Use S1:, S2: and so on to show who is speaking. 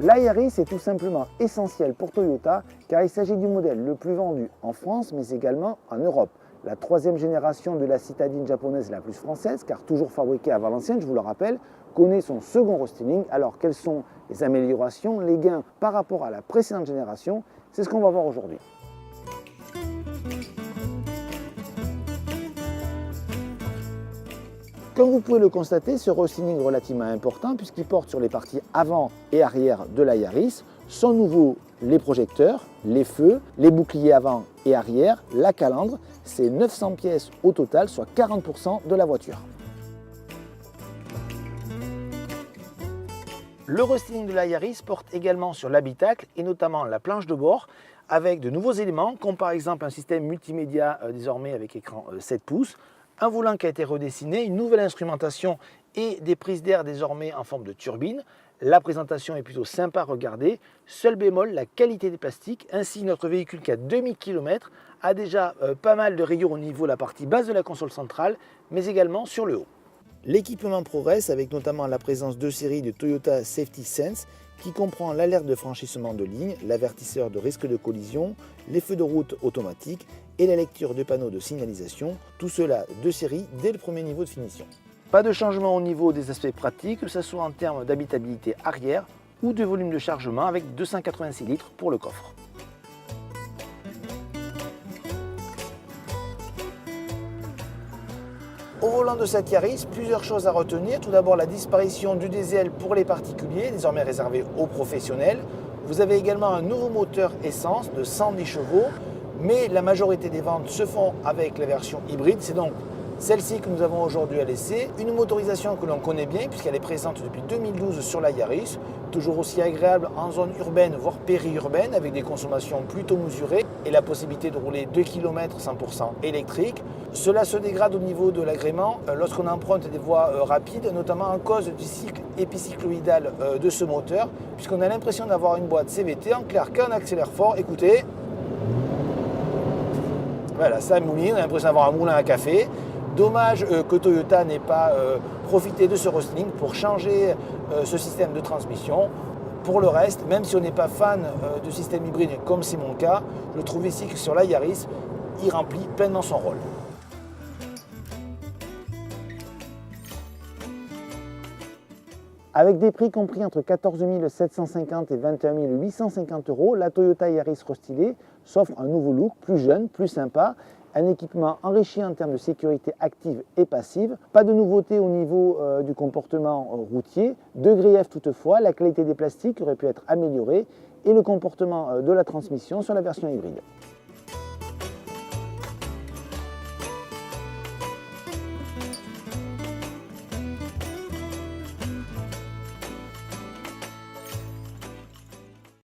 S1: La Yaris est tout simplement essentielle pour Toyota car il s'agit du modèle le plus vendu en France mais également en Europe. La troisième génération de la citadine japonaise la plus française, car toujours fabriquée à Valenciennes, je vous le rappelle, connaît son second restyling. Alors quelles sont les améliorations, les gains par rapport à la précédente génération? C'est ce qu'on va voir aujourd'hui. Comme vous pouvez le constater, ce restyling est relativement important puisqu'il porte sur les parties avant et arrière de la Yaris. Sont nouveaux les projecteurs, les feux, les boucliers avant et arrière, la calandre. C'est 900 pièces au total, soit 40% de la voiture. Le restyling de la Yaris porte également sur l'habitacle et notamment la planche de bord avec de nouveaux éléments comme par exemple un système multimédia désormais avec écran 7 pouces, un volant qui a été redessiné, une nouvelle instrumentation et des prises d'air désormais en forme de turbine. La présentation est plutôt sympa à regarder. Seul bémol, la qualité des plastiques. Ainsi, notre véhicule qui a 2000 km a déjà pas mal de rayures au niveau de la partie basse de la console centrale, mais également sur le haut. L'équipement progresse avec notamment la présence de série de Toyota Safety Sense qui comprend l'alerte de franchissement de ligne, l'avertisseur de risque de collision, les feux de route automatiques et la lecture de panneaux de signalisation, tout cela de série dès le premier niveau de finition. Pas de changement au niveau des aspects pratiques, que ce soit en termes d'habitabilité arrière ou de volume de chargement avec 286 litres pour le coffre. Au volant de cette Yaris, plusieurs choses à retenir. Tout d'abord, la disparition du diesel pour les particuliers, désormais réservé aux professionnels. Vous avez également un nouveau moteur essence de 110 chevaux, mais la majorité des ventes se font avec la version hybride. C'est donc celle-ci que nous avons aujourd'hui à l'essai. Une motorisation que l'on connaît bien puisqu'elle est présente depuis 2012 sur la Yaris, toujours aussi agréable en zone urbaine voire périurbaine avec des consommations plutôt mesurées et la possibilité de rouler 2 km 100% électrique. Cela se dégrade au niveau de l'agrément lorsqu'on emprunte des voies rapides, notamment à cause du cycle épicycloïdal de ce moteur, puisqu'on a l'impression d'avoir une boîte CVT. En clair, quand on accélère fort, écoutez, voilà, ça mouline, on a l'impression d'avoir un moulin à café. Dommage que Toyota n'ait pas profité de ce restyling pour changer ce système de transmission. Pour le reste, même si on n'est pas fan de système hybride comme c'est mon cas, je trouve ici que sur la Yaris, il remplit pleinement son rôle. Avec des prix compris entre 14 750 et 21 850 €, la Toyota Yaris restylée s'offre un nouveau look, plus jeune, plus sympa, un équipement enrichi en termes de sécurité active et passive. Pas de nouveauté au niveau du comportement routier, de grief toutefois, la qualité des plastiques aurait pu être améliorée et le comportement de la transmission sur la version hybride.